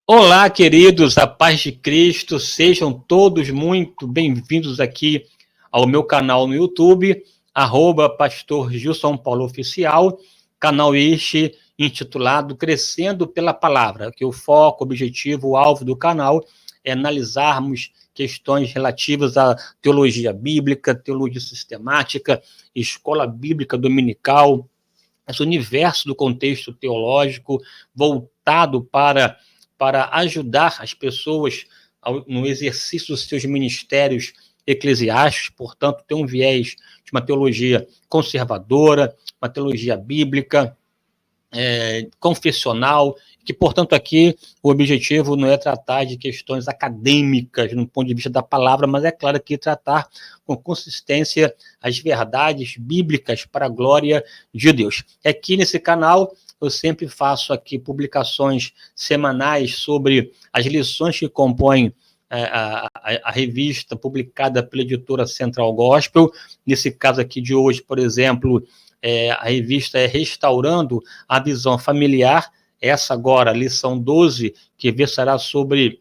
Olá, queridos, a paz de Cristo, sejam todos muito bem-vindos aqui ao meu canal no YouTube, @Pastor Gilson Paulo Oficial, canal este intitulado Crescendo pela Palavra, que o foco, o objetivo, o alvo do canal é analisarmos questões relativas à teologia bíblica, teologia sistemática, escola bíblica dominical, esse universo do contexto teológico voltado para ajudar as pessoas no exercício dos seus ministérios eclesiásticos, portanto, tem um viés de uma teologia conservadora, uma teologia bíblica, confessional, que, portanto, aqui o objetivo não é tratar de questões acadêmicas no ponto de vista da palavra, mas é claro que tratar com consistência as verdades bíblicas para a glória de Deus. Aqui nesse canal eu sempre faço aqui publicações semanais sobre as lições que compõem a revista publicada pela editora Central Gospel. Nesse caso aqui de hoje, por exemplo, a revista é Restaurando a Visão Familiar, essa agora, lição 12, que versará sobre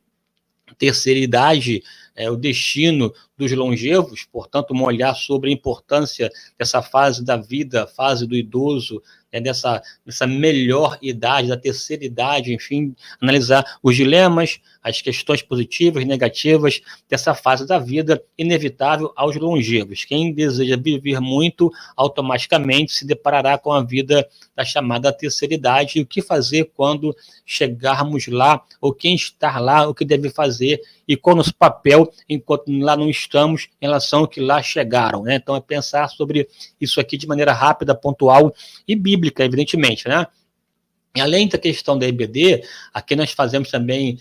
terceira idade, o destino dos longevos, portanto, um olhar sobre a importância dessa fase da vida, fase do idoso, dessa melhor idade, da terceira idade, enfim, analisar os dilemas, as questões positivas, negativas dessa fase da vida inevitável aos longevos. Quem deseja viver muito, automaticamente se deparará com a vida da chamada terceira idade e o que fazer quando chegarmos lá, ou quem está lá, o que deve fazer e qual o nosso papel enquanto lá não estamos em relação ao que lá chegaram, né? Então é pensar sobre isso aqui de maneira rápida, pontual e bíblica, evidentemente, né? E além da questão da EBD, aqui nós fazemos também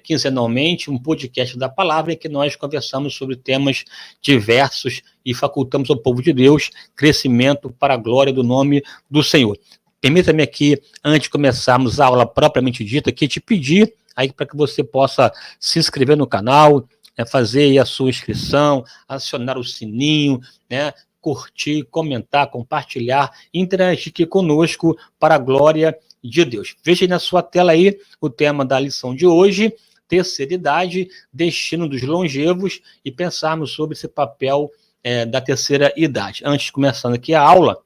quinzenalmente um podcast da palavra em que nós conversamos sobre temas diversos e facultamos ao povo de Deus crescimento para a glória do nome do Senhor. Permita-me aqui, antes de começarmos a aula propriamente dita, aqui te pedir aí para que você possa se inscrever no canal, fazer aí a sua inscrição, acionar o sininho, né? Curtir, comentar, compartilhar, interagir aqui conosco para a glória de Deus. Veja aí na sua tela aí o tema da lição de hoje, terceira idade, destino dos longevos, e pensarmos sobre esse papel da terceira idade. Antes de começar aqui a aula,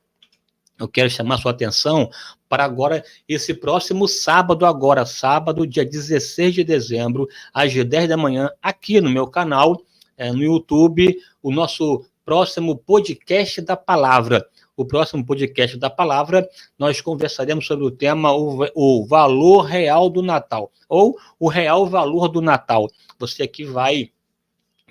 eu quero chamar sua atenção para agora, esse próximo sábado, sábado, dia 16 de dezembro, às 10 da manhã, aqui no meu canal, no YouTube, o nosso próximo podcast da palavra. O próximo podcast da palavra, nós conversaremos sobre o tema o valor real do Natal, ou o real valor do Natal. Você aqui vai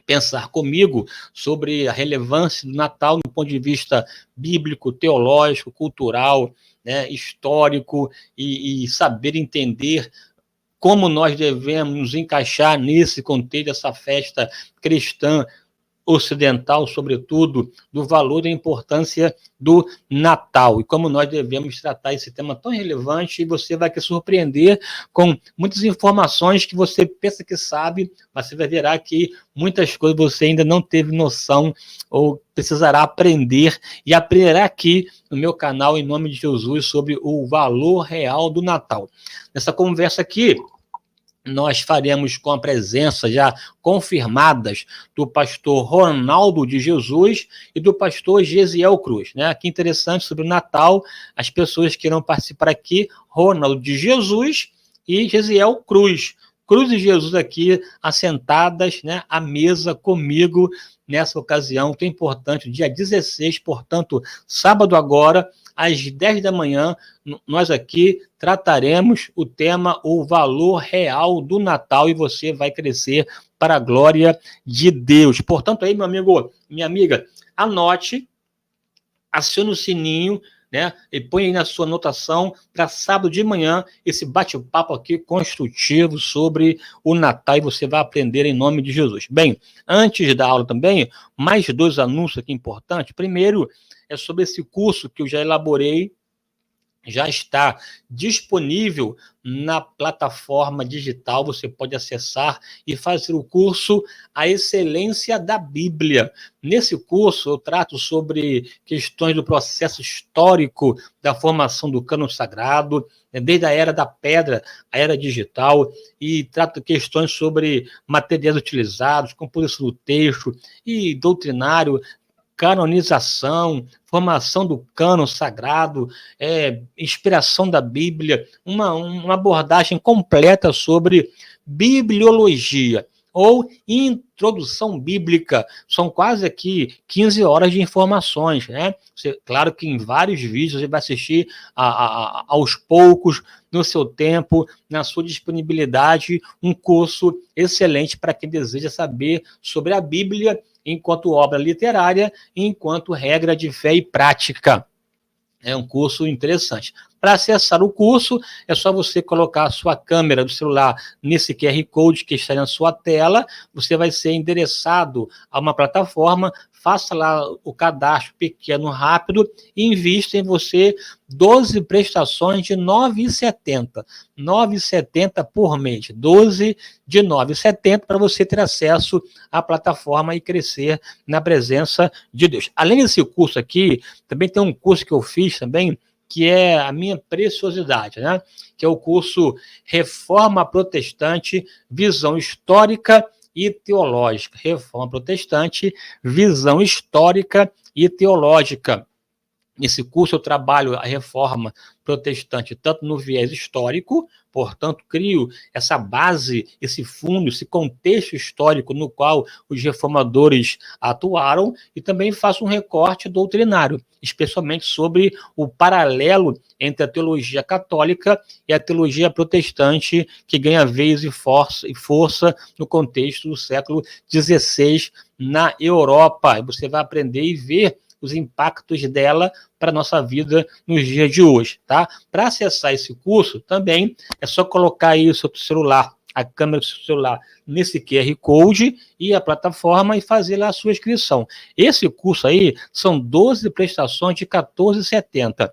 pensar comigo sobre a relevância do Natal do ponto de vista bíblico, teológico, cultural, né, histórico, e saber entender como nós devemos nos encaixar nesse contexto dessa festa cristã ocidental, sobretudo, do valor e da importância do Natal e como nós devemos tratar esse tema tão relevante, e você vai se surpreender com muitas informações que você pensa que sabe, mas você vai verá que muitas coisas você ainda não teve noção ou precisará aprender, e aprenderá aqui no meu canal, em nome de Jesus, sobre o valor real do Natal. Nessa conversa aqui, nós faremos com a presença já confirmadas do pastor Ronaldo de Jesus e do pastor Gesiel Cruz, né? Que interessante, sobre o Natal, as pessoas que irão participar aqui, Ronaldo de Jesus e Gesiel Cruz. Cruz e Jesus aqui assentadas, né, à mesa comigo nessa ocasião tão importante, dia 16, portanto, sábado agora, às 10 da manhã, nós aqui trataremos o tema o valor real do Natal, e você vai crescer para a glória de Deus. Portanto, aí, meu amigo, minha amiga, anote, acione o sininho, né? E põe aí na sua anotação para sábado de manhã esse bate-papo aqui construtivo sobre o Natal, e você vai aprender em nome de Jesus. Bem, antes da aula também, mais dois anúncios aqui importantes. Primeiro, é sobre esse curso que eu já elaborei já está disponível na plataforma digital. Você pode acessar e fazer o curso A Excelência da Bíblia. Nesse curso, eu trato sobre questões do processo histórico da formação do cânon sagrado, desde a Era da Pedra à Era Digital, e trato questões sobre materiais utilizados, composição do texto e doutrinário, canonização, formação do cânon sagrado, inspiração da Bíblia, uma abordagem completa sobre bibliologia ou introdução bíblica. São quase aqui 15 horas de informações, né? Claro que em vários vídeos você vai assistir aos poucos, no seu tempo, na sua disponibilidade, um curso excelente para quem deseja saber sobre a Bíblia enquanto obra literária, enquanto regra de fé e prática. É um curso interessante. Para acessar o curso, é só você colocar a sua câmera do celular nesse QR Code que está na sua tela, você vai ser endereçado a uma plataforma, faça lá o cadastro pequeno, rápido, e invista em você 12 prestações de R$ 9,70. R$ 9,70 por mês. 12 de R$ 9,70 para você ter acesso à plataforma e crescer na presença de Deus. Além desse curso aqui, também tem um curso que eu fiz também, que é a minha preciosidade, né? Que é o curso Reforma Protestante, Visão Histórica e Teológica. Reforma Protestante, Visão Histórica e Teológica. Nesse curso eu trabalho a reforma protestante tanto no viés histórico, portanto, crio essa base, esse fundo, esse contexto histórico no qual os reformadores atuaram, e também faço um recorte doutrinário, especialmente sobre o paralelo entre a teologia católica e a teologia protestante, que ganha vez e força no contexto do século XVI na Europa. Você vai aprender e ver os impactos dela para a nossa vida nos dias de hoje, tá? Para acessar esse curso, também é só colocar aí o seu celular, a câmera do seu celular, nesse QR Code e a plataforma e fazer lá a sua inscrição. Esse curso aí são 12 prestações de R$ 14,70.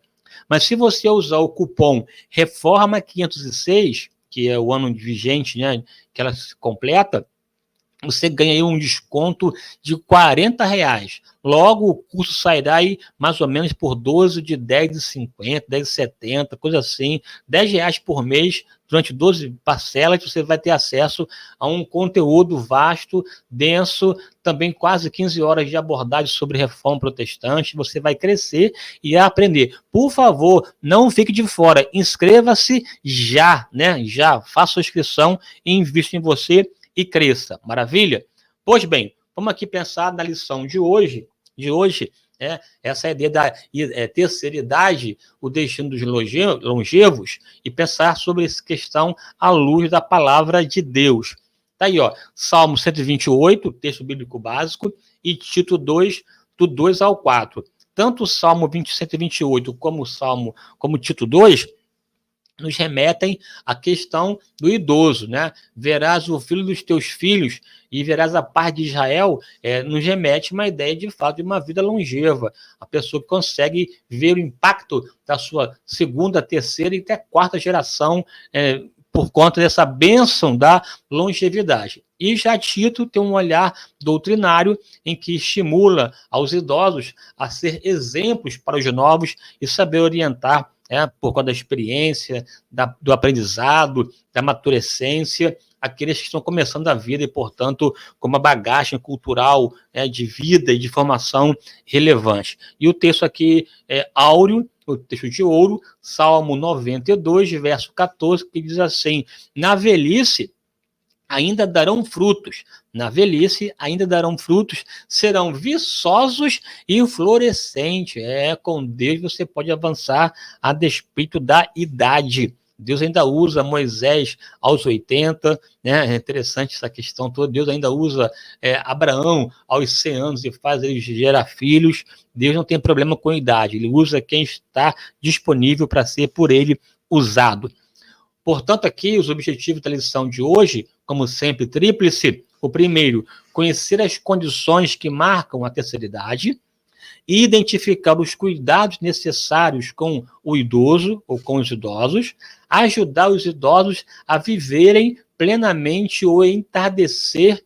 Mas se você usar o cupom REFORMA506, que é o ano vigente, né, que ela se completa, você ganha aí um desconto de R$ 40. Logo, o curso sairá aí mais ou menos por 12 de R$ 10,50, R$ 10,70, coisa assim, R$ 10 por mês, durante 12 parcelas, você vai ter acesso a um conteúdo vasto, denso, também quase 15 horas de abordagem sobre reforma protestante. Você vai crescer e aprender. Por favor, não fique de fora, inscreva-se já, né? Já, faça sua inscrição e invista em você e cresça. Maravilha? Pois bem, vamos aqui pensar na lição de hoje, essa ideia da terceira idade, o destino dos longevos, e pensar sobre essa questão à luz da palavra de Deus. Tá aí, ó, Salmo 128, texto bíblico básico, e Tito 2, do 2 ao 4. Tanto o Salmo 128 como Tito 2 nos remetem à questão do idoso, né? Verás o filho dos teus filhos e verás a paz de Israel, nos remete uma ideia, de fato, de uma vida longeva. A pessoa que consegue ver o impacto da sua segunda, terceira e até quarta geração, por conta dessa bênção da longevidade. E já Tito tem um olhar doutrinário em que estimula aos idosos a ser exemplos para os novos e saber orientar, por conta da experiência, do aprendizado, da maturecência, aqueles que estão começando a vida e, portanto, com uma bagagem cultural, de vida e de formação relevante. E o texto aqui é áureo, o texto de ouro, Salmo 92, verso 14, que diz assim: na velhice ainda darão frutos, serão viçosos e florescentes. Com Deus você pode avançar a despeito da idade. Deus ainda usa Moisés aos 80, né? É interessante essa questão toda. Deus ainda usa Abraão aos 100 anos e faz ele gerar filhos. Deus não tem problema com a idade, ele usa quem está disponível para ser por ele usado. Portanto, aqui os objetivos da lição de hoje, como sempre, tríplice. O primeiro, conhecer as condições que marcam a terceira idade. identificar os cuidados necessários com o idoso ou com os idosos, ajudar os idosos a viverem plenamente o entardecer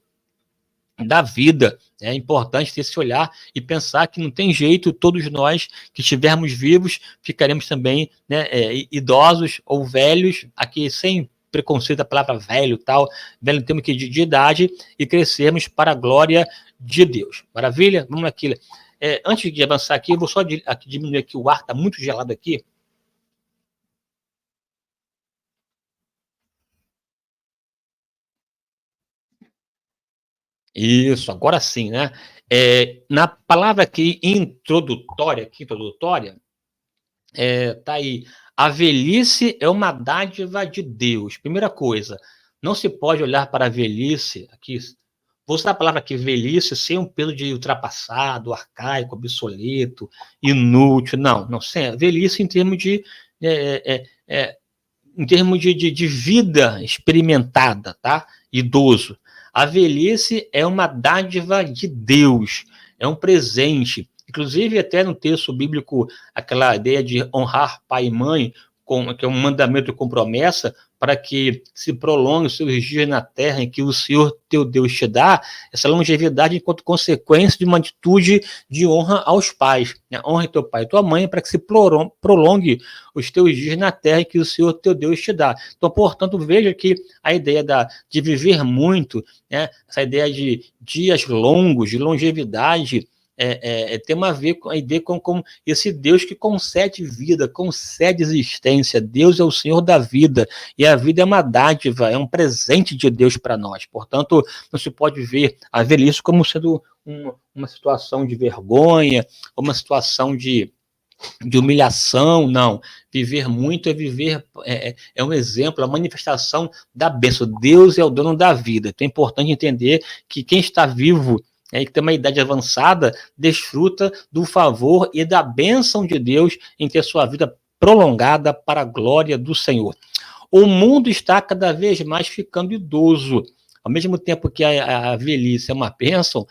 da vida. É importante ter esse olhar e pensar que não tem jeito, todos nós que estivermos vivos ficaremos também, né, idosos ou velhos, aqui sem preconceito da palavra velho, tal, velho em termos de idade, e crescermos para a glória de Deus. Maravilha? Vamos aqui. Antes de avançar aqui, eu vou só diminuir aqui, o ar está muito gelado aqui. Isso, agora sim, né? Na palavra aqui introdutória, tá aí. A velhice é uma dádiva de Deus. Primeira coisa, não se pode olhar para a velhice, aqui, vou usar a palavra aqui, velhice, sem um peso de ultrapassado, arcaico, obsoleto, inútil. Não, sem velhice em termos de vida experimentada, tá? Idoso. A velhice é uma dádiva de Deus, é um presente. Inclusive, até no texto bíblico, aquela ideia de honrar pai e mãe, que é um mandamento com promessa, para que se prolongue os seus dias na terra em que o Senhor teu Deus te dá, essa longevidade enquanto consequência de uma atitude de honra aos pais. Né? Honre teu pai e tua mãe para que se prolongue os teus dias na terra em que o Senhor teu Deus te dá. Então, portanto, veja que a ideia de viver muito, né? Essa ideia de dias longos, de longevidade, tem a ver com a ideia com esse Deus que concede vida, concede existência. Deus é o Senhor da vida, e a vida é uma dádiva, é um presente de Deus para nós. Portanto, não se pode ver a velhice como sendo uma situação de vergonha, uma situação de humilhação, não. Viver muito é um exemplo, a manifestação da bênção. Deus é o dono da vida. Então é importante entender que quem está vivo e que tem uma idade avançada, desfruta do favor e da bênção de Deus em ter sua vida prolongada para a glória do Senhor. O mundo está cada vez mais ficando idoso. Ao mesmo tempo que a velhice é uma bênção,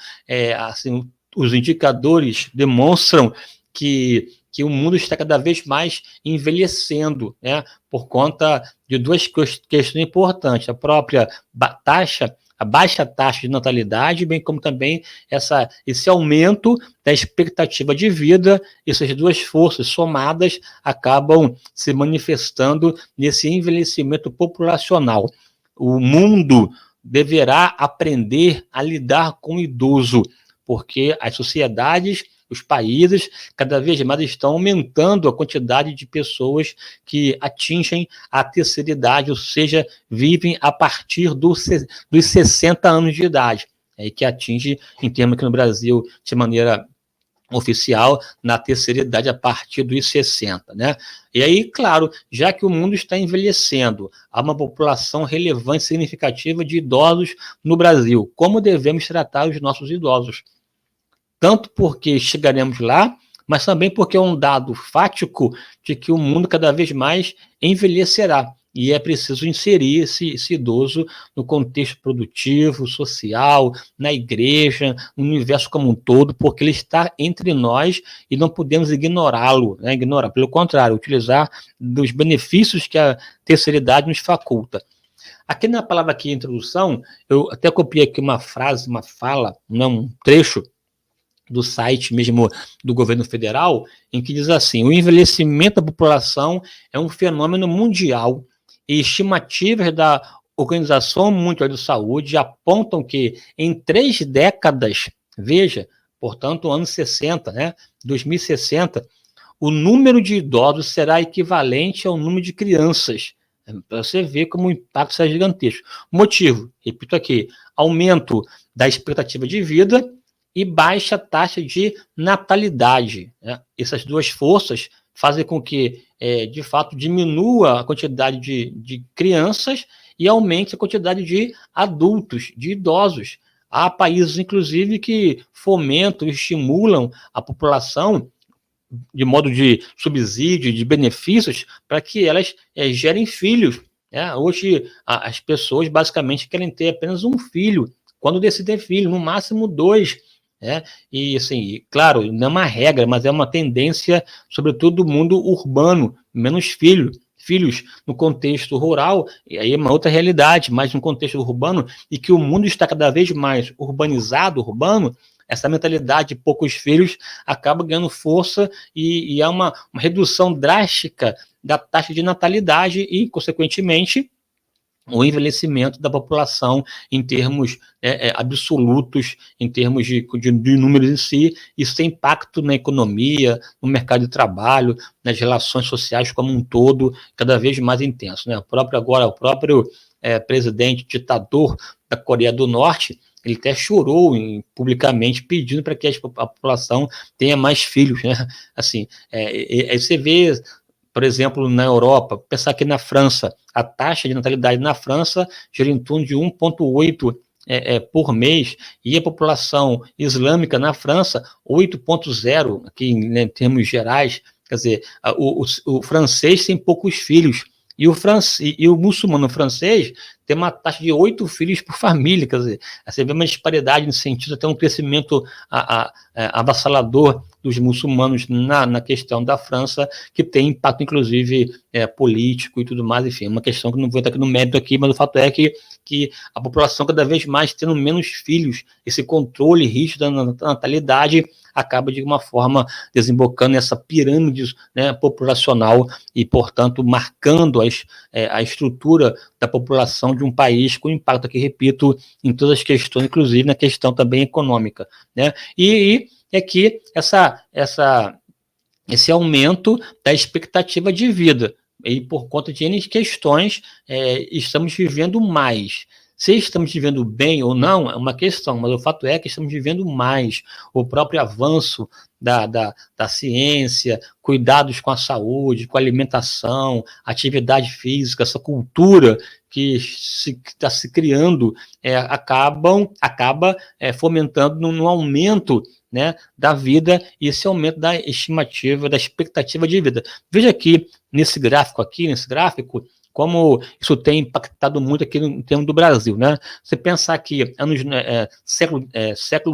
assim, os indicadores demonstram que o mundo está cada vez mais envelhecendo, né, por conta de duas questões importantes. A própria a baixa taxa de natalidade, bem como também esse aumento da expectativa de vida. Essas duas forças somadas acabam se manifestando nesse envelhecimento populacional. O mundo deverá aprender a lidar com o idoso, porque as sociedades, os países, cada vez mais estão aumentando a quantidade de pessoas que atingem a terceira idade, ou seja, vivem a partir dos 60 anos de idade, que atinge, em termos aqui no Brasil, de maneira oficial, na terceira idade, a partir dos 60, né? E aí, claro, já que o mundo está envelhecendo, há uma população relevante, significativa de idosos no Brasil. Como devemos tratar os nossos idosos? Tanto porque chegaremos lá, mas também porque é um dado fático de que o mundo cada vez mais envelhecerá. E é preciso inserir esse idoso no contexto produtivo, social, na igreja, no universo como um todo, porque ele está entre nós e não podemos ignorá-lo, né? Pelo contrário, utilizar dos benefícios que a terceira idade nos faculta. Aqui na palavra aqui, introdução, eu até copiei aqui uma frase, uma fala, não, um trecho do site mesmo do governo federal, em que diz assim: o envelhecimento da população é um fenômeno mundial e estimativas da Organização Mundial de Saúde apontam que em 3 décadas, veja, portanto, anos 60, né, 2060, o número de idosos será equivalente ao número de crianças. Para você ver como o impacto será gigantesco. Motivo, repito aqui, aumento da expectativa de vida e baixa taxa de natalidade, né? Essas duas forças fazem com que, de fato, diminua a quantidade de crianças e aumente a quantidade de adultos, de idosos. Há países, inclusive, que fomentam e estimulam a população de modo de subsídio, de benefícios, para que elas gerem filhos. Né? Hoje, as pessoas basicamente querem ter apenas um filho, quando decidem ter filho, no máximo 2. né? E, assim, claro, não é uma regra, mas é uma tendência, sobretudo do mundo urbano, menos filhos no contexto rural, e aí é uma outra realidade, mas no contexto urbano, e que o mundo está cada vez mais urbanizado, urbano, essa mentalidade de poucos filhos acaba ganhando força e há uma redução drástica da taxa de natalidade e, consequentemente, o envelhecimento da população em termos absolutos, em termos de números em si. Isso tem impacto na economia, no mercado de trabalho, nas relações sociais como um todo, cada vez mais intenso, né? O próprio presidente ditador da Coreia do Norte, ele até chorou publicamente pedindo para que a população tenha mais filhos, né? Assim, aí você vê, por exemplo, na Europa, pensar que na França, a taxa de natalidade na França gira em torno de 1,8 por mês, e a população islâmica na França, 8,0, aqui em termos gerais. Quer dizer, o francês tem poucos filhos, e o muçulmano francês tem uma taxa de 8 filhos por família. Quer dizer, você vê uma disparidade no sentido, até um crescimento avassalador dos muçulmanos na questão da França, que tem impacto, inclusive, político e tudo mais. Enfim, uma questão que não vou entrar aqui no mérito aqui, mas o fato é que a população cada vez mais tendo menos filhos, esse controle rígido da natalidade acaba, de uma forma, desembocando nessa pirâmide, né, populacional e, portanto, marcando a estrutura da população de um país, com impacto aqui, repito, em todas as questões, inclusive na questão também econômica, né? E é que esse aumento da expectativa de vida, e por conta de N questões, estamos vivendo mais. Se estamos vivendo bem ou não é uma questão, mas o fato é que estamos vivendo mais. O próprio avanço da ciência, cuidados com a saúde, com a alimentação, atividade física, essa cultura que está se criando, acaba fomentando no aumento, né, da vida, e esse aumento da estimativa, da expectativa de vida. Veja aqui, nesse gráfico, como isso tem impactado muito aqui no termo do Brasil, né? Você pensar que século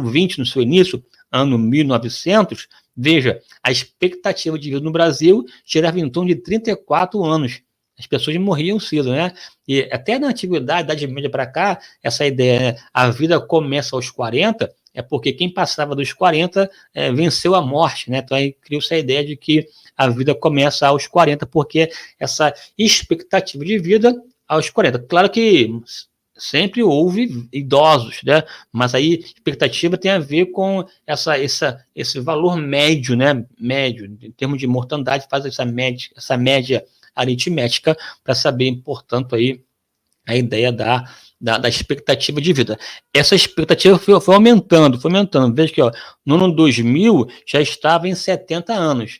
XX, no seu início, ano 1900, veja, a expectativa de vida no Brasil girava em torno de 34 anos. As pessoas morriam cedo, né? E até na antiguidade, Idade Média para cá, essa ideia, né? A vida começa aos 40, é porque quem passava dos 40 venceu a morte, né? Então aí criou-se a ideia de que a vida começa aos 40, porque essa expectativa de vida aos 40. Claro que sempre houve idosos, né? Mas aí expectativa tem a ver com esse valor médio, né? Médio, em termos de mortandade, faz essa média aritmética para saber, portanto, aí a ideia da expectativa de vida. Essa expectativa foi aumentando. Veja que, no ano 2000 já estava em 70 anos.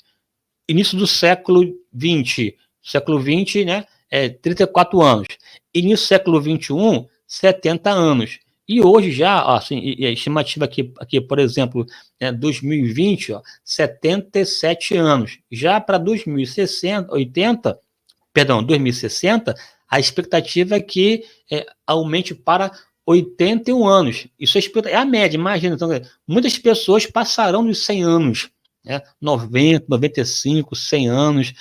Início do século XX, né, 34 anos. Início do século XXI, 70 anos. E hoje já, assim, a estimativa aqui, por exemplo, 2020, 77 anos. Já para 2060, 2060, a expectativa é que aumente para 81 anos. Isso é a média, imagina. Então, muitas pessoas passarão dos 100 anos, né? 90, 95, 100 anos.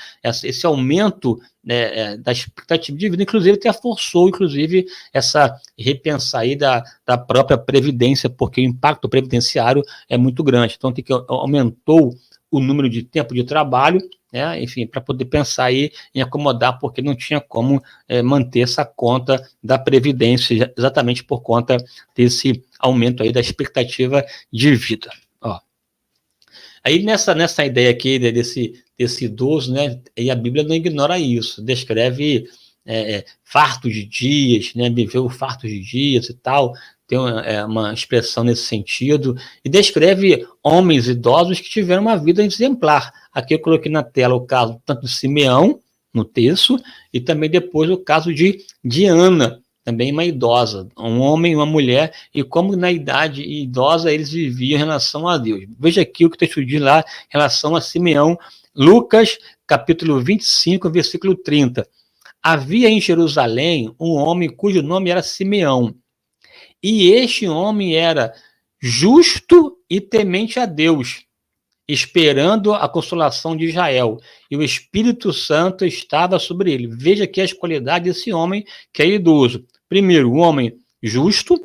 Esse aumento, né, da expectativa de vida, inclusive, até forçou, inclusive, essa repensar aí da própria previdência, porque o impacto previdenciário é muito grande. Então, aumentou o número de tempo de trabalho, né, enfim, para poder pensar aí em acomodar, porque não tinha como manter essa conta da Previdência, exatamente por conta desse aumento aí da expectativa de vida. Ó. Aí nessa ideia aqui desse idoso, né, e a Bíblia não ignora isso, descreve fartos de dias, né, viveu fartos de dias e tal, tem uma expressão nesse sentido, e descreve homens idosos que tiveram uma vida exemplar. Aqui eu coloquei na tela o caso tanto de Simeão, no texto, e também depois o caso de Diana, também uma idosa, um homem e uma mulher, e como na idade idosa eles viviam em relação a Deus. Veja aqui o que o texto diz lá em relação a Simeão, Lucas, capítulo 25, versículo 30. Havia em Jerusalém um homem cujo nome era Simeão, e este homem era justo e temente a Deus, esperando a consolação de Israel, e o Espírito Santo estava sobre ele. Veja aqui as qualidades desse homem que é idoso. Primeiro, o homem justo.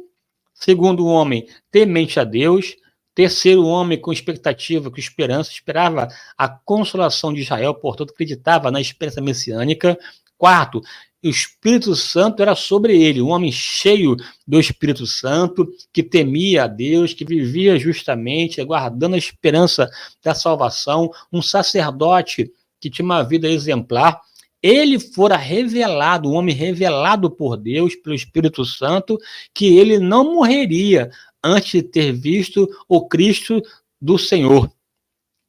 Segundo, o homem temente a Deus. Terceiro, o homem com expectativa, com esperança, esperava a consolação de Israel, portanto, acreditava na esperança messiânica. Quarto, o Espírito Santo era sobre ele, um homem cheio do Espírito Santo, que temia a Deus, que vivia justamente, aguardando a esperança da salvação, um sacerdote que tinha uma vida exemplar. Ele fora revelado, um homem revelado por Deus, pelo Espírito Santo, que ele não morreria antes de ter visto o Cristo do Senhor.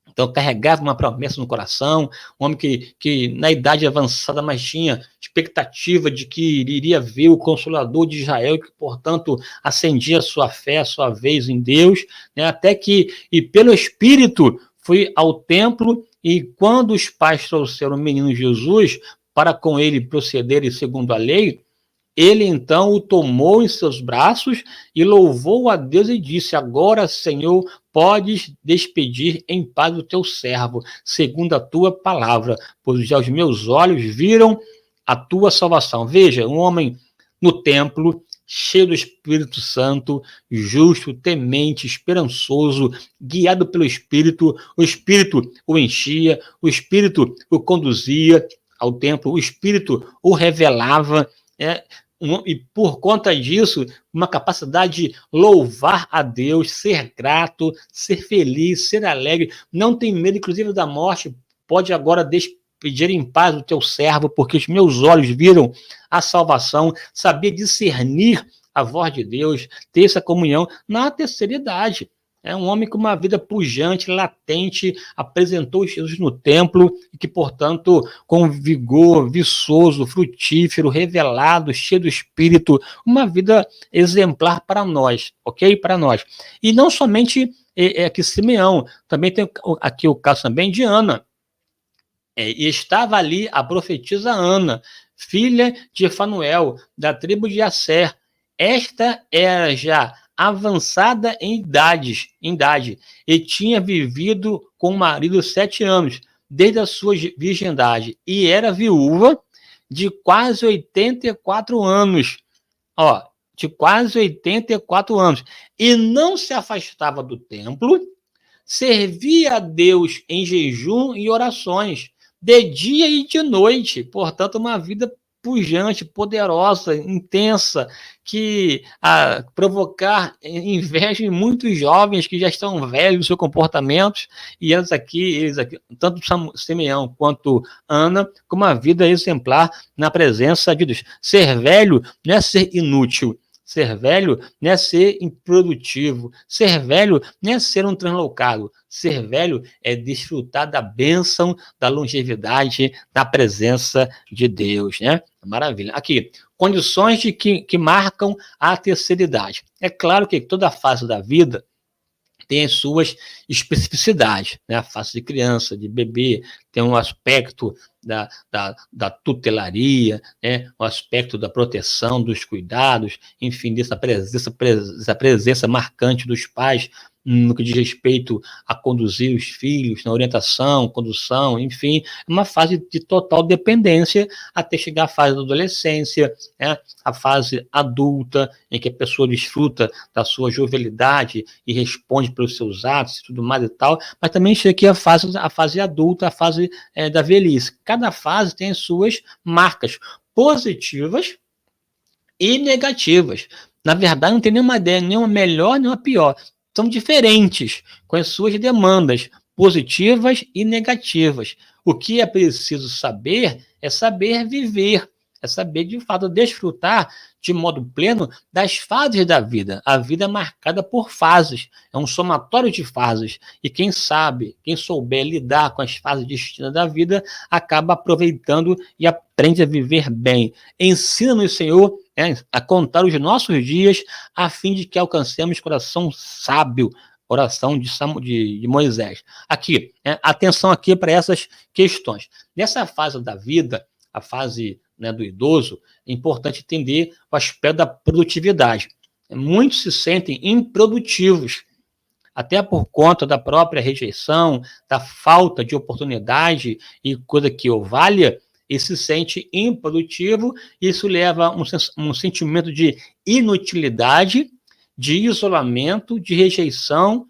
Então, carregava uma promessa no coração, um homem que na idade avançada, mas tinha expectativa de que iria ver o Consolador de Israel, que, portanto, acendia a sua fé, a sua vez em Deus, né? Até que, e pelo Espírito, foi ao templo, e quando os pais trouxeram o menino Jesus para com ele procederem segundo a lei, ele então o tomou em seus braços e louvou a Deus e disse: agora, Senhor, podes despedir em paz o teu servo, segundo a tua palavra, pois já os meus olhos viram a tua salvação. Veja, um homem no templo, cheio do Espírito Santo, justo, temente, esperançoso, guiado pelo Espírito, o Espírito o enchia, o Espírito o conduzia ao templo, o Espírito o revelava, e por conta disso, uma capacidade de louvar a Deus, ser grato, ser feliz, ser alegre, não tem medo, inclusive, da morte, pode agora despedir em paz o teu servo, porque os meus olhos viram a salvação, saber discernir a voz de Deus, ter essa comunhão na terceira idade. É um homem com uma vida pujante, latente, apresentou Jesus no templo, e que, portanto, com vigor, viçoso, frutífero, revelado, cheio do Espírito, uma vida exemplar para nós, ok? Para nós. E não somente aqui Simeão, também tem aqui o caso também de Ana. E estava ali a profetisa Ana, filha de Fanuel, da tribo de Asser. Esta era já avançada em idade, e tinha vivido com o marido 7 anos, desde a sua virgindade, e era viúva de quase 84 anos, de quase 84 anos, e não se afastava do templo, servia a Deus em jejum e orações, de dia e de noite, portanto, uma vida pujante, poderosa, intensa, que provocar inveja em muitos jovens que já estão velhos no seu comportamento, e eles aqui, tanto Simeão quanto Ana, com uma vida exemplar na presença de Deus. Ser velho não é ser inútil, ser velho não é ser improdutivo, ser velho não é ser um translocado, ser velho é desfrutar da bênção, da longevidade, da presença de Deus, né? Maravilha. Aqui, condições que marcam a terceira idade. É claro que toda fase da vida tem as suas especificidades, né? A fase de criança, de bebê, tem um aspecto da tutelaria, né? O aspecto da proteção, dos cuidados, enfim, dessa presença marcante dos pais no que diz respeito a conduzir os filhos, na orientação, condução, enfim, uma fase de total dependência até chegar à fase da adolescência, né? A fase adulta, em que a pessoa desfruta da sua jovialidade e responde pelos seus atos e tudo mais e tal, mas também chega aqui a fase adulta, a fase da velhice. Cada fase tem as suas marcas positivas e negativas. Na verdade, não tem nenhuma ideia, nenhuma melhor, nenhuma pior. São diferentes, com as suas demandas positivas e negativas. O que é preciso saber é saber viver, é saber, de fato, desfrutar de modo pleno das fases da vida. A vida é marcada por fases, é um somatório de fases. E quem sabe, quem souber lidar com as fases distintas da vida, acaba aproveitando e aprende a viver bem. Ensina-nos, Senhor, a contar os nossos dias, a fim de que alcancemos coração sábio, oração de Moisés. Aqui, atenção aqui para essas questões. Nessa fase da vida, a fase, né, do idoso, é importante entender o aspecto da produtividade. Muitos se sentem improdutivos. até por conta da própria rejeição, da falta de oportunidade e coisa que o valha, e se sente improdutivo. Isso leva a um sentimento de inutilidade, de isolamento, de rejeição,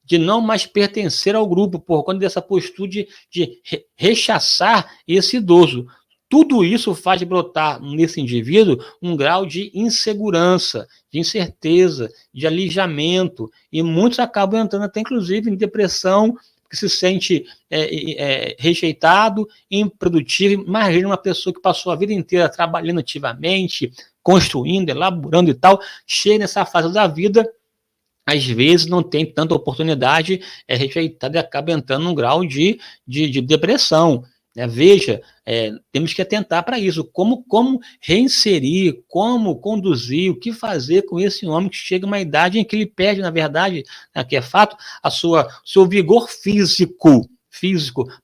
de não mais pertencer ao grupo, por conta dessa postura de rechaçar esse idoso. Tudo isso faz brotar nesse indivíduo um grau de insegurança, de incerteza, de alijamento, e muitos acabam entrando até, inclusive, em depressão, que se sente rejeitado, improdutivo. Imagina uma pessoa que passou a vida inteira trabalhando ativamente, construindo, elaborando e tal, chega nessa fase da vida, às vezes não tem tanta oportunidade, é rejeitado e acaba entrando num grau de depressão. Veja, temos que atentar para isso, como reinserir, como conduzir, o que fazer com esse homem que chega a uma idade em que ele perde, na verdade, que é fato, seu vigor físico,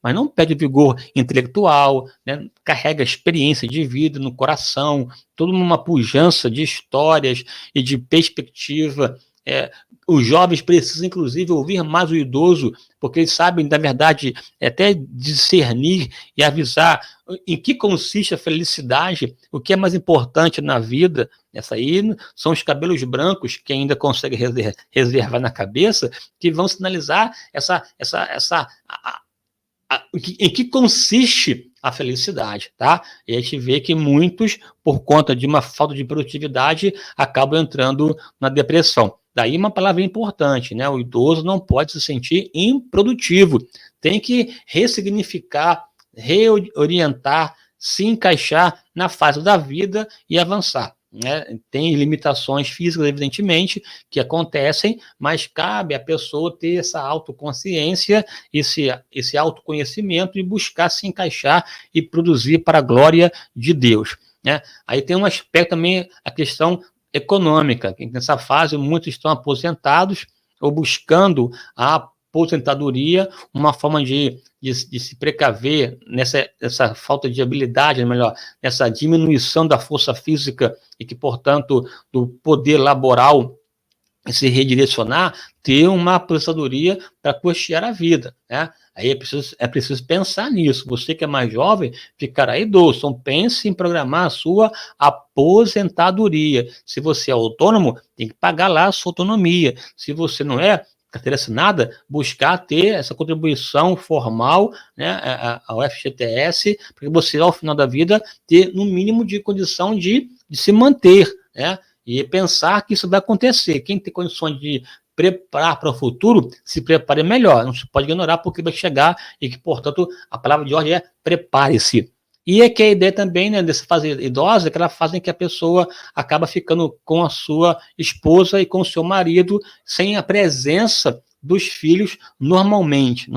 mas não perde o vigor intelectual, né? Carrega experiência de vida no coração, toda uma pujança de histórias e de perspectiva. Os jovens precisam, inclusive, ouvir mais o idoso, porque eles sabem, na verdade, até discernir e avisar em que consiste a felicidade, o que é mais importante na vida. Essa aí são os cabelos brancos que ainda conseguem reservar na cabeça, que vão sinalizar em que consiste a felicidade, tá? E a gente vê que muitos, por conta de uma falta de produtividade, acabam entrando na depressão. Daí uma palavra importante, né? O idoso não pode se sentir improdutivo, tem que ressignificar, reorientar, se encaixar na fase da vida e avançar. Tem limitações físicas, evidentemente, que acontecem, mas cabe à pessoa ter essa autoconsciência, esse autoconhecimento e buscar se encaixar e produzir para a glória de Deus. Aí tem um aspecto também, a questão econômica, que nessa fase muitos estão aposentados ou buscando a aposentadoria, uma forma de se precaver nessa falta de habilidade, melhor, nessa diminuição da força física e que, portanto, do poder laboral se redirecionar, ter uma aposentadoria para custear a vida, né? Aí é preciso pensar nisso. Você que é mais jovem, ficará idoso. Então, pense em programar a sua aposentadoria. Se você é autônomo, tem que pagar lá a sua autonomia. Se você não é, carteira assinada, buscar ter essa contribuição formal, né, ao FGTS, para que você, ao final da vida, ter no mínimo de condição de se manter, né? E pensar que isso vai acontecer. Quem tem condições de preparar para o futuro, se prepare melhor. Não se pode ignorar, porque vai chegar e que, portanto, a palavra de ordem é prepare-se. E é que a ideia também, né, dessa fase idosa, é aquela fase em que a pessoa acaba ficando com a sua esposa e com o seu marido, sem a presença dos filhos normalmente,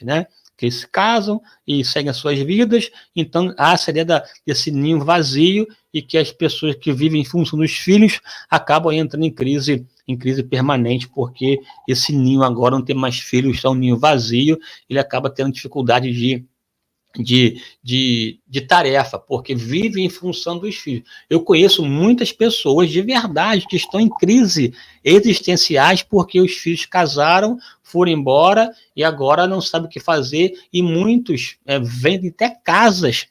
né? Que eles se casam e seguem as suas vidas, então há essa ideia desse ninho vazio e que as pessoas que vivem em função dos filhos acabam entrando em crise permanente, porque esse ninho agora não tem mais filhos, é um ninho vazio, ele acaba tendo dificuldade de tarefa, porque vive em função dos filhos. Eu conheço muitas pessoas de verdade que estão em crise existenciais porque os filhos casaram, foram embora e agora não sabem o que fazer, e muitos vendem até casas,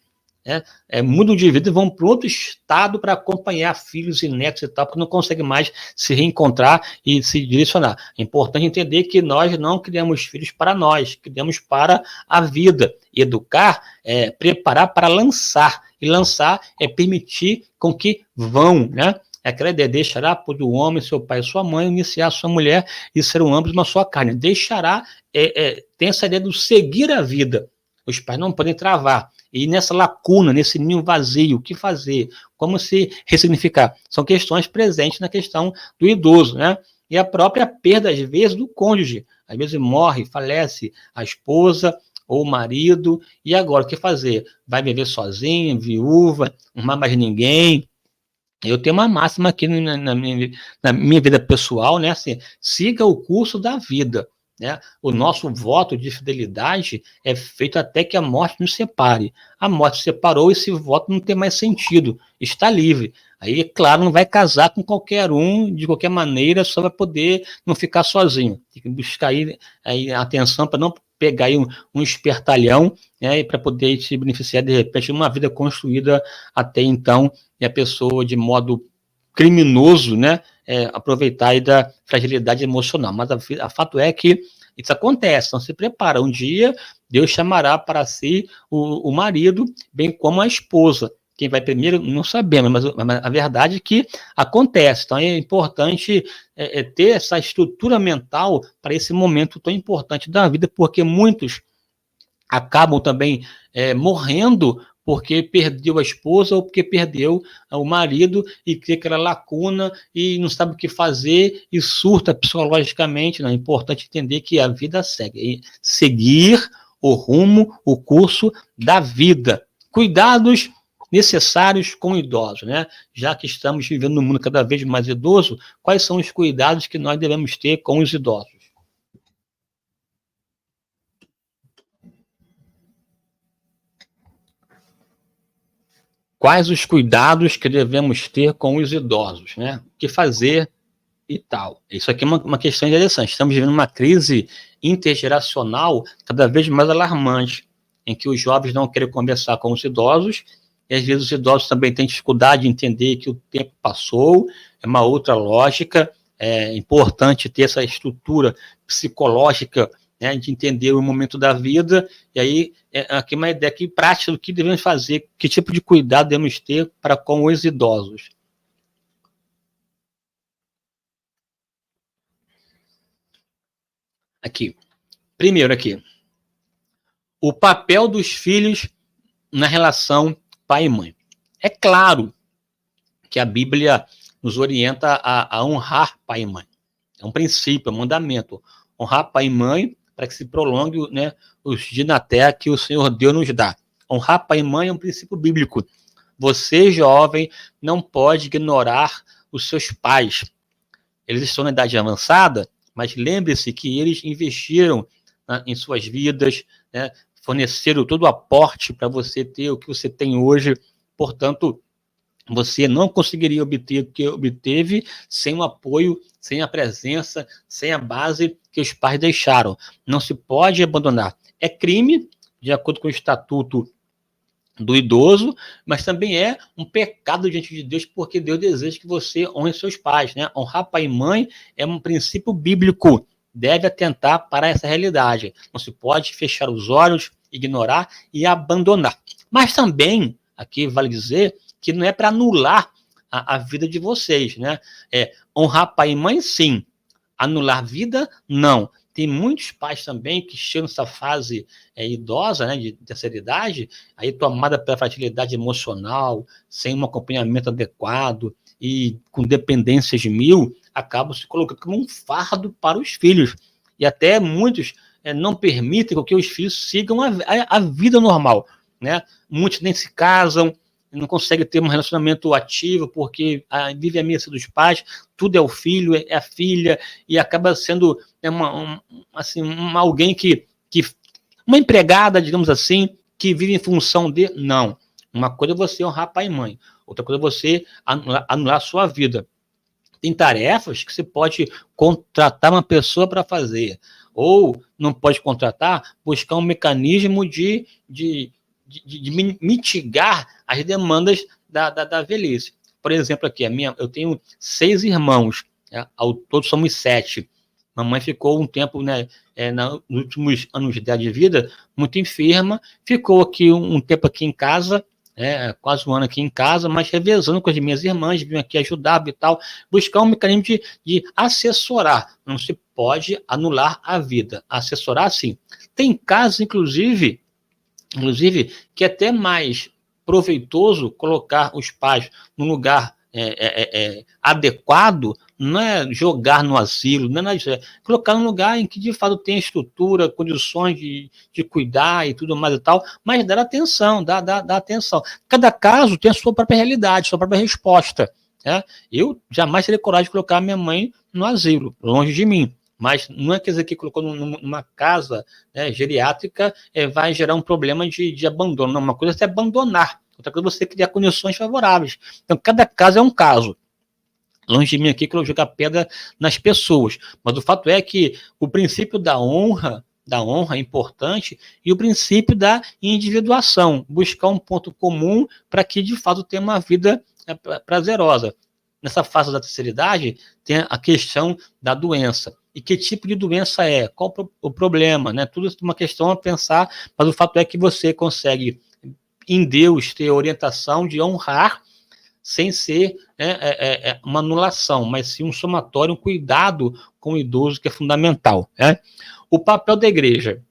mudam de vida e vão para outro estado para acompanhar filhos e netos e tal, porque não conseguem mais se reencontrar e se direcionar. É importante entender que nós não criamos filhos para nós, criamos para a vida. Educar é preparar para lançar, e lançar é permitir com que vão, né? É aquela ideia, deixará por o homem, seu pai e sua mãe, iniciar sua mulher e serão ambos uma só carne. Deixará, tem essa ideia do seguir a vida. Os pais não podem travar. E nessa lacuna, nesse ninho vazio, o que fazer? Como se ressignificar? São questões presentes na questão do idoso, né? E a própria perda, às vezes, do cônjuge. Às vezes morre, falece a esposa ou o marido, e agora o que fazer? Vai viver sozinho, viúva, não há mais ninguém. Eu tenho uma máxima aqui na minha vida pessoal, né? Assim, siga o curso da vida. né? O nosso voto de fidelidade é feito até que a morte nos separe. A morte separou, esse voto não tem mais sentido, está livre. Aí, claro, não vai casar com qualquer um, de qualquer maneira, só vai poder não ficar sozinho. Tem que buscar aí atenção para não pegar aí um espertalhão, né, para poder se beneficiar, de repente, de uma vida construída até então, e a pessoa, de modo criminoso, né, aproveitar aí da fragilidade emocional. Mas a fato é que isso acontece, então se prepara. Um dia, Deus chamará para si o marido, bem como a esposa. Quem vai primeiro, não sabemos, mas a verdade é que acontece. Então é importante ter essa estrutura mental para esse momento tão importante da vida, porque muitos acabam também morrendo porque perdeu a esposa ou porque perdeu o marido e cria aquela lacuna e não sabe o que fazer e surta psicologicamente. Não, é importante entender que a vida segue. Seguir o rumo, o curso da vida. Cuidados necessários com idosos, né? Já que estamos vivendo num mundo cada vez mais idoso, quais são os cuidados que nós devemos ter com os idosos? Quais os cuidados que devemos ter com os idosos, né? O que fazer e tal. Isso aqui é uma questão interessante. Estamos vivendo uma crise intergeracional cada vez mais alarmante, em que os jovens não querem conversar com os idosos, e às vezes os idosos também têm dificuldade de entender que o tempo passou, é uma outra lógica. É importante ter essa estrutura psicológica, né, de entender o momento da vida, e aí aqui uma ideia aqui prática do que devemos fazer, que tipo de cuidado devemos ter para com os idosos. Aqui, primeiro aqui, o papel dos filhos na relação pai e mãe. É claro que a Bíblia nos orienta a honrar pai e mãe. É um princípio, é um mandamento. Honrar pai e mãe para que se prolongue, né, os dias na terra que o Senhor Deus nos dá. Honrar pai e mãe é um princípio bíblico. Você, jovem, não pode ignorar os seus pais. Eles estão na idade avançada, mas lembre-se que eles investiram em suas vidas, né, forneceram todo o aporte para você ter o que você tem hoje. Portanto, você não conseguiria obter o que obteve sem o apoio, sem a presença, sem a base que os pais deixaram. Não se pode abandonar. É crime, de acordo com o Estatuto do Idoso, mas também é um pecado diante de Deus, porque Deus deseja que você honre seus pais, né? Honrar pai e mãe é um princípio bíblico, deve atentar para essa realidade. Não se pode fechar os olhos, ignorar e abandonar. Mas também, aqui vale dizer, que não é para anular a vida de vocês, né? Honrar pai e mãe, sim. Anular vida, não. Tem muitos pais também que chegam nessa fase idosa, né, de terceira idade, aí tomada pela fragilidade emocional, sem um acompanhamento adequado e com dependências mil, acabam se colocando como um fardo para os filhos. E até muitos não permitem que os filhos sigam a vida normal, né? Muitos nem se casam, não consegue ter um relacionamento ativo porque vive a missa dos pais, tudo é o filho, é a filha, e acaba sendo alguém que uma empregada, digamos assim, que vive em função de... Não. Uma coisa é você honrar pai e mãe, outra coisa é você anular a sua vida. Tem tarefas que você pode contratar uma pessoa para fazer, ou não pode contratar, buscar um mecanismo de mitigar as demandas da velhice. Por exemplo, aqui, eu tenho 6 irmãos, né? Ao todo somos 7. Mamãe ficou um tempo, né, nos últimos anos de vida, muito enferma, ficou aqui um tempo aqui em casa, quase um ano aqui em casa, mas revezando com as minhas irmãs, vim aqui ajudar e tal, buscar um mecanismo de assessorar. Não se pode anular a vida. Assessorar, sim. Tem casos, inclusive, que é até mais proveitoso colocar os pais num lugar adequado, não é jogar no asilo, não é colocar num lugar em que de fato tem estrutura, condições de cuidar e tudo mais e tal, mas dar atenção, dar atenção. Cada caso tem a sua própria realidade, sua própria resposta. Eu jamais teria coragem de colocar minha mãe no asilo, longe de mim. Mas não é quer dizer que colocou numa casa, né, geriátrica vai gerar um problema de abandono. Não, uma coisa é você abandonar, outra coisa é você criar condições favoráveis. Então, cada caso é um caso. Longe de mim aqui que eu jogar pedra nas pessoas. Mas o fato é que o princípio da honra é importante, e o princípio da individuação, buscar um ponto comum para que, de fato, tenha uma vida prazerosa. Nessa fase da terceira idade, tem a questão da doença. E que tipo de doença é? Qual o problema? Né? Tudo isso é uma questão a pensar, mas o fato é que você consegue, em Deus, ter a orientação de honrar, sem ser uma anulação, mas sim um somatório, um cuidado com o idoso, que é fundamental. Né? O papel da igreja,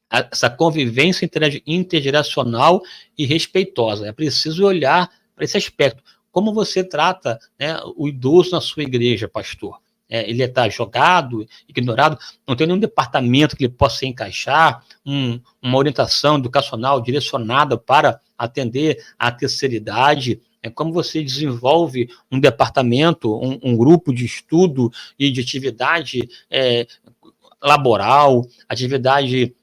essa convivência intergeracional e respeitosa. É preciso olhar para esse aspecto. Como você trata, né, o idoso na sua igreja, pastor? Ele está jogado, ignorado, não tem nenhum departamento que ele possa encaixar, uma orientação educacional direcionada para atender à terceira idade. Como você desenvolve um departamento, um grupo de estudo e de atividade laboral, atividade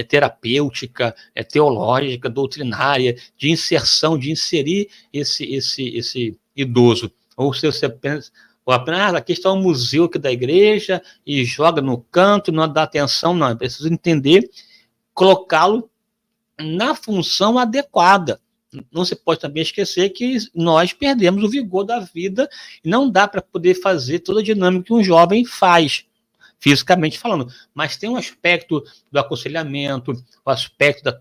terapêutica, teológica, doutrinária, de inserção, de inserir esse idoso. Ou se você pensa, apenas aqui está um museu aqui da igreja e joga no canto, não dá atenção, não. É preciso entender, colocá-lo na função adequada. Não se pode também esquecer que nós perdemos o vigor da vida e não dá para poder fazer toda a dinâmica que um jovem faz, fisicamente falando. Mas tem um aspecto do aconselhamento, o aspecto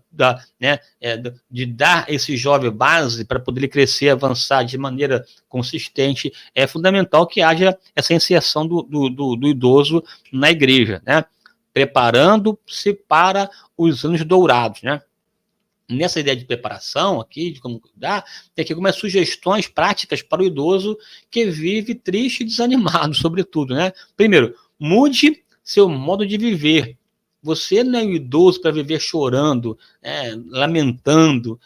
de dar esse jovem base para poder ele crescer, avançar de maneira consistente. É fundamental que haja essa inserção do idoso na igreja, né? Preparando-se para os anos dourados, né? Nessa ideia de preparação aqui, de como cuidar, tem aqui algumas sugestões práticas para o idoso que vive triste e desanimado, sobretudo, né? Primeiro, mude seu modo de viver. Você não é um idoso para viver chorando, lamentando,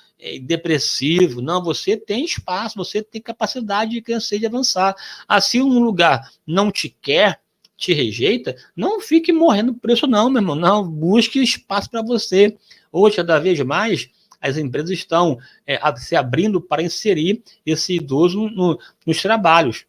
depressivo. Não, você tem espaço, você tem capacidade de crescer, de avançar. Assim, um lugar não te quer, te rejeita, não fique morrendo por isso não, meu irmão. Não, busque espaço para você. Hoje, cada vez mais, as empresas estão se abrindo para inserir esse idoso nos trabalhos,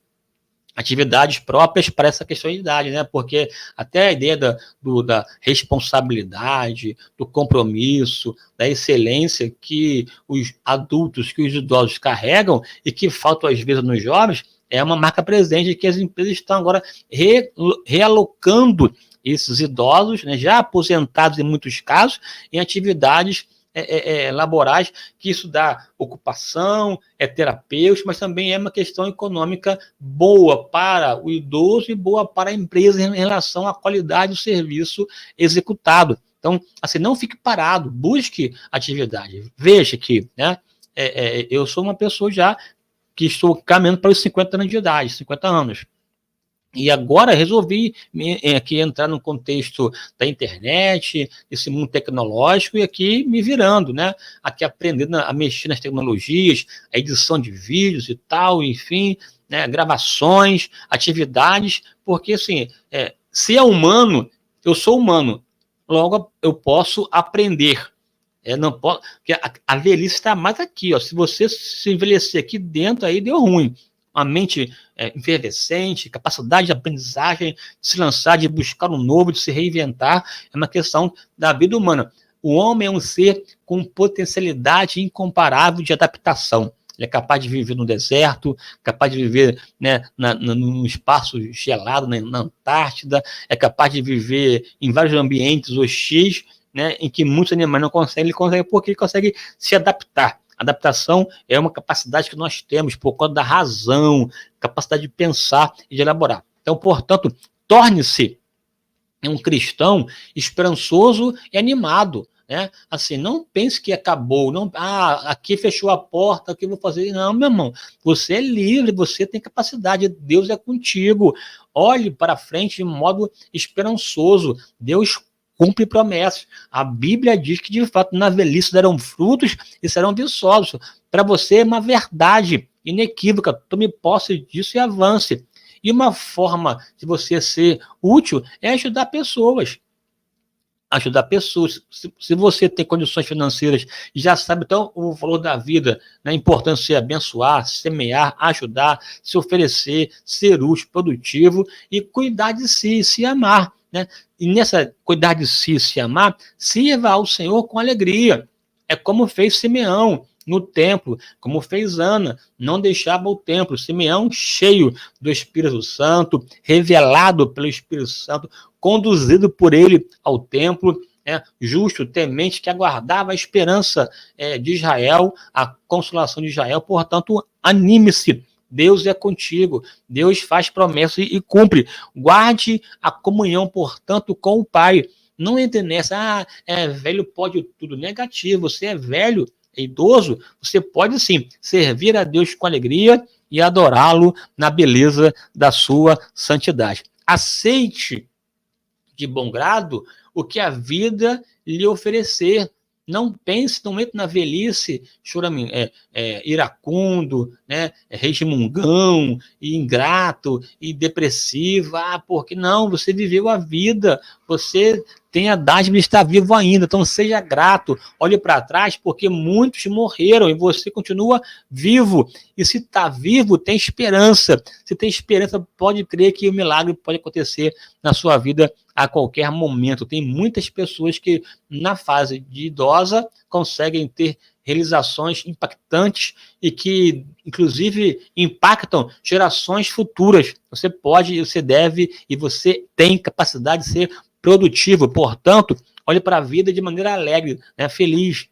atividades próprias para essa questão de idade, né? Porque até a ideia da responsabilidade, do compromisso, da excelência que os adultos, que os idosos carregam e que faltam às vezes nos jovens, é uma marca presente que as empresas estão agora realocando esses idosos, né, já aposentados em muitos casos, em atividades laborais, que isso dá ocupação, é terapêutico, mas também é uma questão econômica boa para o idoso e boa para a empresa em relação à qualidade do serviço executado. Então, assim, não fique parado, busque atividade. Veja que, né, eu sou uma pessoa já que estou caminhando para os 50 anos de idade, 50 anos. E agora resolvi aqui entrar no contexto da internet, esse mundo tecnológico, e aqui me virando, né? Aqui aprendendo a mexer nas tecnologias, a edição de vídeos e tal, enfim, né? Gravações, atividades, porque assim, se é humano, eu sou humano, logo eu posso aprender. Não pode, porque a velhice está mais aqui, ó. Se você se envelhecer aqui dentro, aí deu ruim. Uma mente efervescente, capacidade de aprendizagem, de se lançar, de buscar um novo, de se reinventar, é uma questão da vida humana. O homem é um ser com potencialidade incomparável de adaptação. Ele é capaz de viver no deserto, capaz de viver, né, num espaço gelado, na Antártida, é capaz de viver em vários ambientes hostis, né, em que muitos animais não conseguem, ele consegue porque ele consegue se adaptar. Adaptação é uma capacidade que nós temos por conta da razão, capacidade de pensar e de elaborar. Então, portanto, torne-se um cristão esperançoso e animado, né? Assim, não pense que acabou, não, aqui fechou a porta, aqui vou fazer. Não, meu irmão, você é livre, você tem capacidade, Deus é contigo. Olhe para frente de modo esperançoso. Deus cumpre promessas. A Bíblia diz que, de fato, na velhice darão frutos e serão viçosos. Para você é uma verdade inequívoca. Tome posse disso e avance. E uma forma de você ser útil é ajudar pessoas. Ajudar pessoas. Se você tem condições financeiras e já sabe então o valor da vida, né, a importância de abençoar, semear, ajudar, se oferecer, ser útil, produtivo e cuidar de si, se amar, né? E nessa cuidar de si, se amar, sirva ao Senhor com alegria. É como fez Simeão no templo, como fez Ana, não deixava o templo. Simeão cheio do Espírito Santo, revelado pelo Espírito Santo, conduzido por ele ao templo, justo, temente, que aguardava a esperança de Israel, a consolação de Israel. Portanto, anime-se, Deus é contigo, Deus faz promessas e cumpre. Guarde a comunhão, portanto, com o Pai. Não entre nessa, velho pode tudo. Negativo, você é velho, é idoso, você pode sim servir a Deus com alegria e adorá-lo na beleza da sua santidade. Aceite de bom grado o que a vida lhe oferecer. Não pense, não entre na velhice, iracundo, né, resmungão, e ingrato, e depressivo. Porque não, você viveu a vida, você tem a dádiva de estar vivo ainda, então seja grato, olhe para trás, porque muitos morreram e você continua vivo, e se está vivo, tem esperança. Se tem esperança, pode crer que o milagre pode acontecer na sua vida a qualquer momento. Tem muitas pessoas que, na fase de idosa, conseguem ter realizações impactantes e que, inclusive, impactam gerações futuras. Você pode, você deve e você tem capacidade de ser produtivo. Portanto, olhe para a vida de maneira alegre, né, feliz.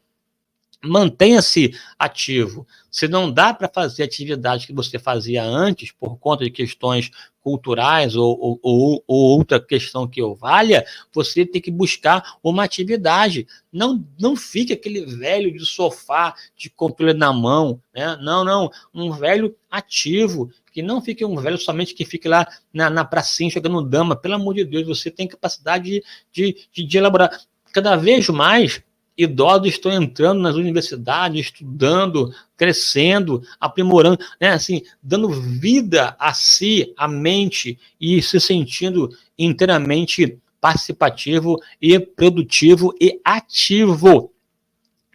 Mantenha-se ativo. Se não dá para fazer atividade que você fazia antes, por conta de questões culturais ou outra questão que o valha, você tem que buscar uma atividade. Não fique aquele velho de sofá, de controle na mão, né? Não. Um velho ativo, que não fique um velho somente que fique lá na pracinha jogando dama. Pelo amor de Deus, você tem capacidade de elaborar. Cada vez mais idosos estão entrando nas universidades, estudando, crescendo, aprimorando, né, assim, dando vida a si, à mente, e se sentindo inteiramente participativo e produtivo e ativo.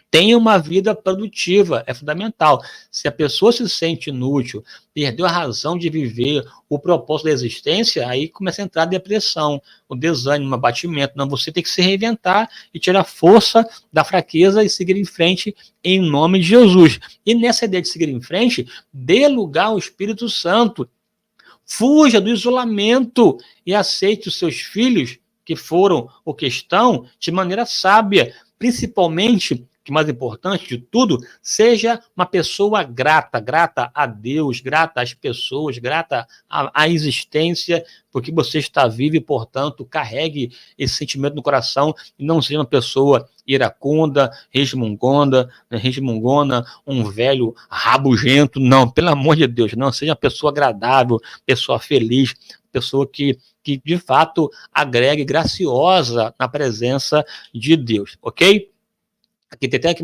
Tenha uma vida produtiva, é fundamental. Se a pessoa se sente inútil, perdeu a razão de viver, o propósito da existência, aí começa a entrar a depressão, o desânimo, o abatimento. Não, você tem que se reinventar e tirar força da fraqueza e seguir em frente em nome de Jesus. E nessa ideia de seguir em frente, dê lugar ao Espírito Santo. Fuja do isolamento e aceite os seus filhos, que foram ou que estão, de maneira sábia, principalmente, que mais importante de tudo, seja uma pessoa grata a Deus, grata às pessoas, grata à existência, porque você está vivo e, portanto, carregue esse sentimento no coração e não seja uma pessoa iracunda, resmungona, um velho rabugento. Não, pelo amor de Deus, não. Seja uma pessoa agradável, pessoa feliz, pessoa que de fato agregue, graciosa na presença de Deus, ok? Aqui tem até aqui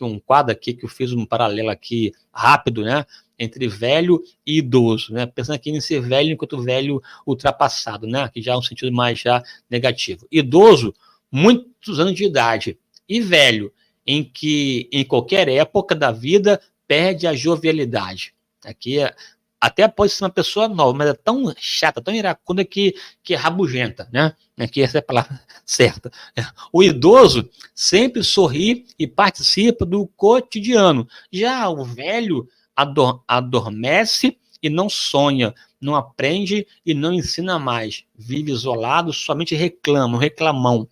um quadro aqui que eu fiz um paralelo aqui rápido, né, entre velho e idoso, né, pensando aqui em ser velho enquanto velho ultrapassado, né, que já é um sentido mais já negativo. Idoso, muitos anos de idade, e velho, em que em qualquer época da vida perde a jovialidade. Aqui até pode ser uma pessoa nova, mas é tão chata, tão iracunda que é rabugenta, né? Que essa é a palavra certa. O idoso sempre sorri e participa do cotidiano. Já o velho adormece e não sonha, não aprende e não ensina mais. Vive isolado, somente reclama, um reclamão.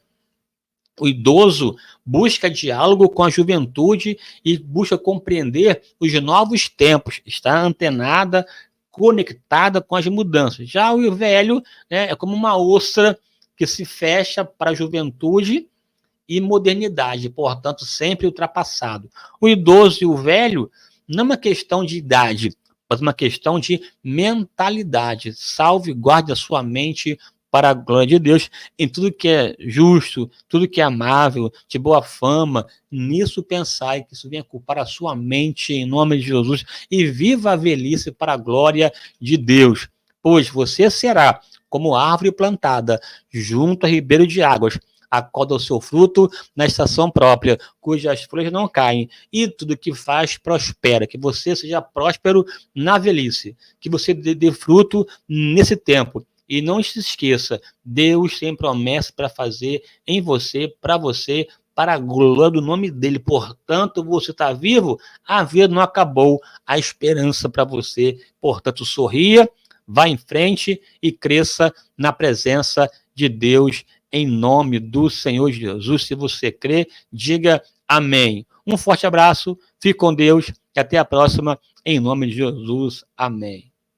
O idoso busca diálogo com a juventude e busca compreender os novos tempos, está antenada, conectada com as mudanças. Já o velho, né, é como uma ostra que se fecha para a juventude e modernidade, portanto, sempre ultrapassado. O idoso e o velho não é uma questão de idade, mas uma questão de mentalidade. Salve, guarde a sua mente para a glória de Deus, em tudo que é justo, tudo que é amável, de boa fama, nisso pensai, que isso venha culpar a sua mente em nome de Jesus, e viva a velhice para a glória de Deus. pois você será como árvore plantada junto a ribeiro de águas, a qual dá o seu fruto na estação própria, cujas folhas não caem, e tudo que faz prospera. Que você seja próspero na velhice, que você dê fruto nesse tempo. E não se esqueça, Deus tem promessa para fazer em você, para a glória do nome dele. Portanto, você está vivo, a vida não acabou, a esperança para você. Portanto, sorria, vá em frente e cresça na presença de Deus, em nome do Senhor Jesus. Se você crê, diga amém. Um forte abraço, fique com Deus e até a próxima, em nome de Jesus. Amém.